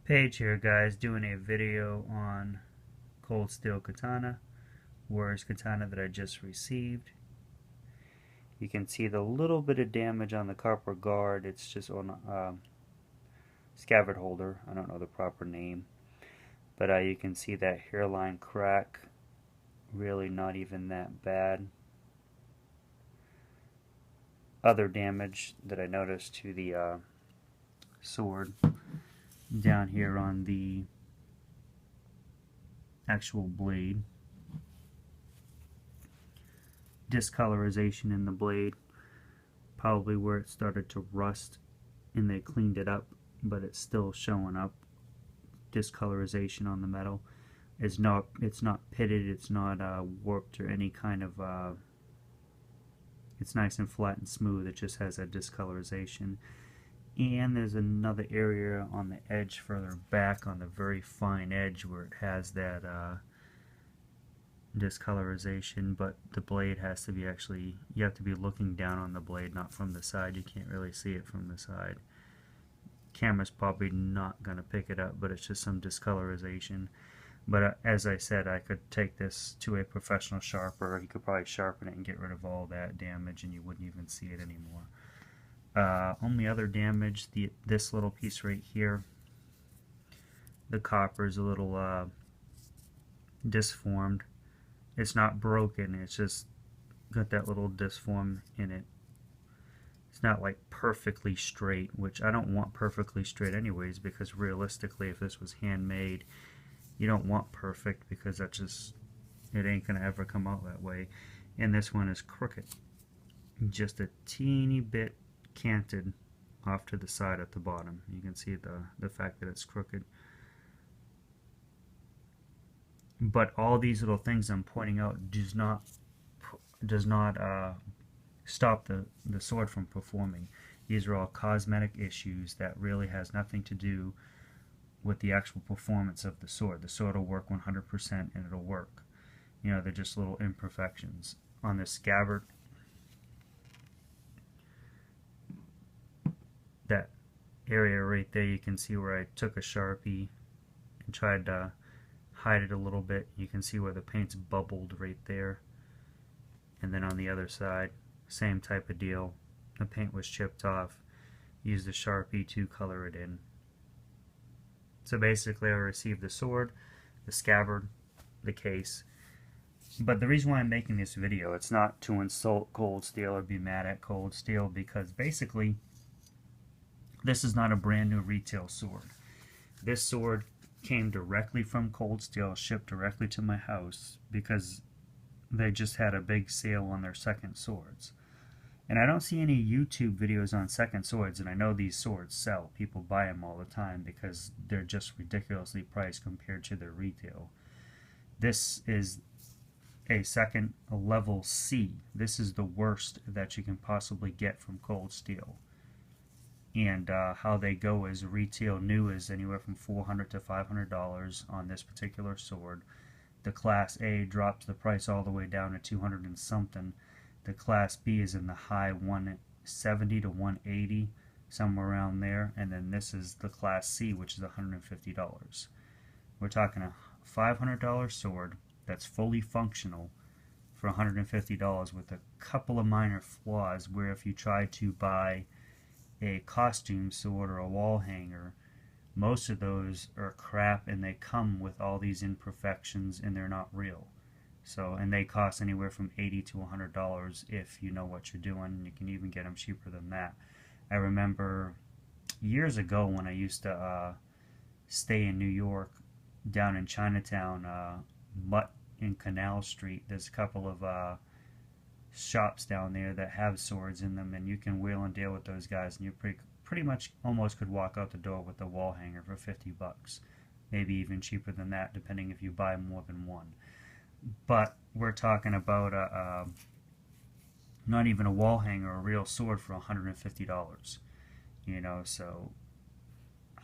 Page here, guys, doing a video on cold steel katana, Warriors katana that I just received. You can see the little bit of damage on the copper guard. It's just on scabbard holder. I don't know the proper name, but you can see that hairline crack. Really not even that bad. Other damage that I noticed to the sword down here on the actual blade. Discolorization in the blade, probably where it started to rust and they cleaned it up, but it's still showing up. Discolorization on the metal. It's not pitted, it's not warped or any kind of it's nice and flat and smooth. It just has a discolorization. And there's another area on the edge further back on the very fine edge where it has that discolorization, but the blade has to be you have to be looking down on the blade, not from the side. You can't really see it from the side. Camera's probably not going to pick it up, but it's just some discolorization. But as I said, I could take this to a professional sharper. You could probably sharpen it and get rid of all that damage and you wouldn't even see it anymore. Only other damage, this little piece right here, the copper is a little disformed. It's not broken, it's just got that little disform in it. It's not like perfectly straight, which I don't want perfectly straight anyways, because realistically if this was handmade, you don't want perfect, because it ain't gonna ever come out that way. And this one is crooked, just a teeny bit canted off to the side at the bottom. You can see the fact that it's crooked. But all these little things I'm pointing out does not stop the sword from performing. These are all cosmetic issues that really has nothing to do with the actual performance of the sword. The sword will work 100% and it'll work. You know, they're just little imperfections. On the scabbard, that area right there, you can see where I took a Sharpie and tried to hide it a little bit. You can see where the paint's bubbled right there. And then on the other side, same type of deal. The paint was chipped off. Used the Sharpie to color it in. So basically I received the sword, the scabbard, the case. But the reason why I'm making this video, it's not to insult Cold Steel or be mad at Cold Steel, because basically this is not a brand new retail sword. This sword came directly from Cold Steel, shipped directly to my house, because they just had a big sale on their second swords. And I don't see any YouTube videos on second swords, and I know these swords sell. People buy them all the time because they're just ridiculously priced compared to their retail. This is a second level C. This is the worst that you can possibly get from Cold Steel. And how they go is retail new is anywhere from $400 to $500 on this particular sword. The Class A drops the price all the way down to 200 and something. The Class B is in the high 170 to 180, somewhere around there. And then this is the Class C, which is $150. We're talking a $500 sword that's fully functional for $150 with a couple of minor flaws, where if you try to buy a costume sword or a wall hanger, most of those are crap and they come with all these imperfections and they're not real. So, and they cost anywhere from $80 to $100 if you know what you're doing. You can even get them cheaper than that. I remember years ago when I used to stay in New York, down in Chinatown, Mutt and Canal Street, there's a couple of shops down there that have swords in them, and you can wheel and deal with those guys, and you pretty much almost could walk out the door with a wall hanger for 50 bucks, maybe even cheaper than that, depending if you buy more than one. But we're talking about not even a wall hanger, a real sword for $150. You know, so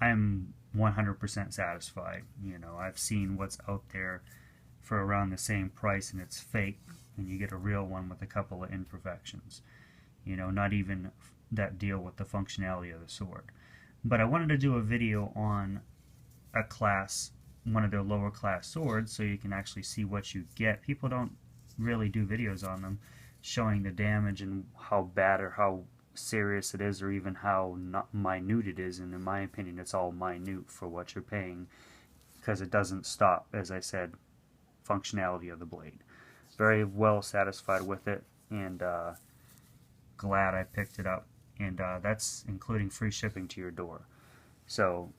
I'm 100% satisfied. You know, I've seen what's out there for around the same price, and it's fake, and you get a real one with a couple of imperfections. You know, not even that deal with the functionality of the sword. But I wanted to do a video on a class, one of their lower class swords, so you can actually see what you get. People don't really do videos on them showing the damage and how bad or how serious it is, or even how not minute it is. And in my opinion, it's all minute for what you're paying, because it doesn't stop, as I said, functionality of the blade. Very well satisfied with it, and glad I picked it up. And that's including free shipping to your door. So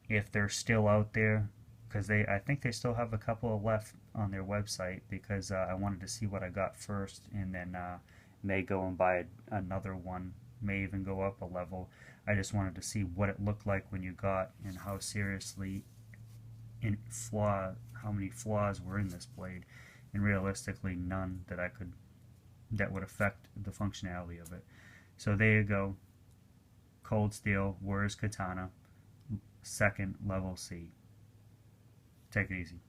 if they're still out there, because I think they still have a couple left on their website, because I wanted to see what I got first, and then may go and buy another one, may even go up a level. I just wanted to see what it looked like when you got, and how seriously how many flaws were in this blade, and realistically none that would affect the functionality of it. So there you go. Cold Steel Warriors Katana, second level C. Take it easy.